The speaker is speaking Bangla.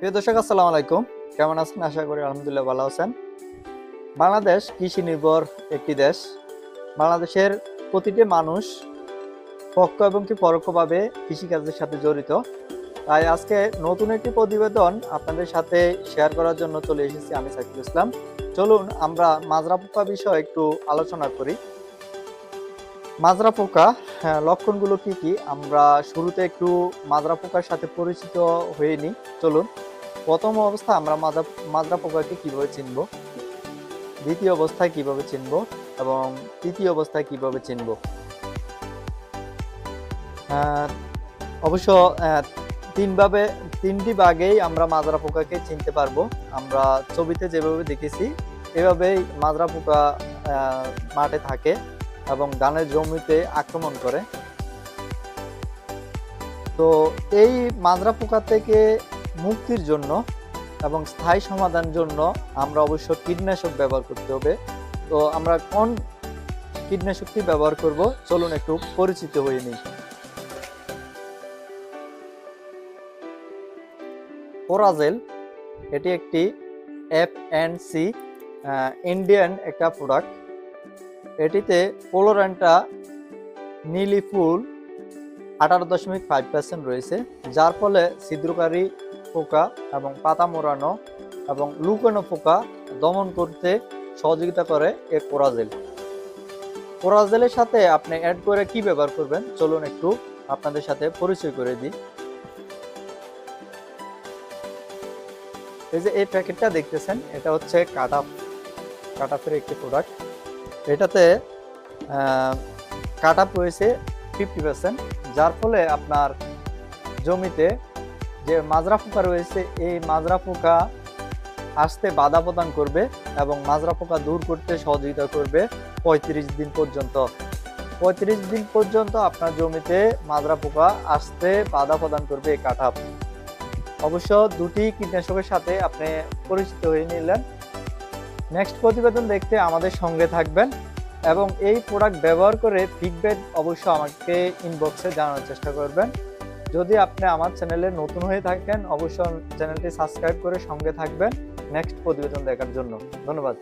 প্রিয় দর্শক, আসসালামু আলাইকুম। কেমন আছেন? আশা করি আলহামদুলিল্লাহ ভালো আছেন। বাংলাদেশ কৃষি নির্ভর একটি দেশ। বাংলাদেশের প্রতিটি মানুষ পক্ষ এবং কি পরোক্ষভাবে কৃষিকাজের সাথে জড়িত। তাই আজকে নতুন একটি প্রতিবেদন আপনাদের সাথে শেয়ার করার জন্য চলে এসেছি আমি সাইফুল ইসলাম। চলুন আমরা মাজরা পোকা বিষয়ে একটু আলোচনা করি। মাজরা পোকা লক্ষণগুলো কি কি, আমরা শুরুতে একটু মাজরা পোকার সাথে পরিচিত হয়ে নিই। চলুন, প্রথম অবস্থায় আমরা মাজরা পোকাকে কিভাবে চিনব, দ্বিতীয় অবস্থায় কিভাবে চিনব এবং তৃতীয় অবস্থায় কিভাবে চিনব। অবশ্য তিনটি ভাগেই আমরা মাজরা পোকাকে চিনতে পারবো। আমরা ছবিতে যেভাবে দেখেছি এভাবেই মাজরা পোকা মাঠে থাকে এবং ধানের জমিতে আক্রমণ করে। তো এই মাজরা পোকা থেকে মুক্তির জন্য এবং স্থায়ী সমাধানের জন্য আমরা অবশ্য কীটনাশক ব্যবহার করতে হবে। তো আমরা কোন কীটনাশকটি ব্যবহার করব, চলুন একটু পরিচিত হয়ে নিই। কোরাজেল, এটি একটি FNC ইন্ডিয়ান একটা প্রোডাক্ট। এটিতে ক্লোরানটা নীলি ফুল 18.5% রয়েছে, যার ফলে ছিদ্রকারী পোকা এবং পাতা মোড়ানো এবং লুকানো পোকা দমন করতে সহযোগিতা করে এই কোরাজেল। কোরাজেলের সাথে আপনি অ্যাড করে কি ব্যবহার করবেন, চলুন একটু আপনাদের সাথে পরিচয় করে দিই। এই যে এই প্যাকেটটা দেখতেছেন, এটা হচ্ছে কাটাফের একটি প্রোডাক্ট। এটাতে কাটাপ রয়েছে 50%, যার ফলে আপনার জমিতে যে মাজরা পোকা রয়েছে এই মাজরা পোকা আসতে বাধা প্রদান করবে এবং মাজরা পোকা দূর করতে সহযোগিতা করবে 35 দিন পর্যন্ত। 35 দিন পর্যন্ত আপনার জমিতে মাজরা পোকা আসতে বাধা প্রদান করবে এই কাটাপ। অবশ্য দুটি কীটনাশকের সাথে আপনি পরিচিত হয়ে নিলেন। নেক্সট প্রতিবেদন দেখতে আমাদের সঙ্গে থাকবেন এবং এই প্রোডাক্ট ব্যবহার করে ফিডব্যাক অবশ্য আমাকে ইনবক্সে জানানোর চেষ্টা করবেন। যদি আপনি আমার চ্যানেলে নতুন হয়ে থাকেন অবশ্যই চ্যানেলটি সাবস্ক্রাইব করে সঙ্গে থাকবেন নেক্সট প্রতিবেদন দেখার জন্য। ধন্যবাদ।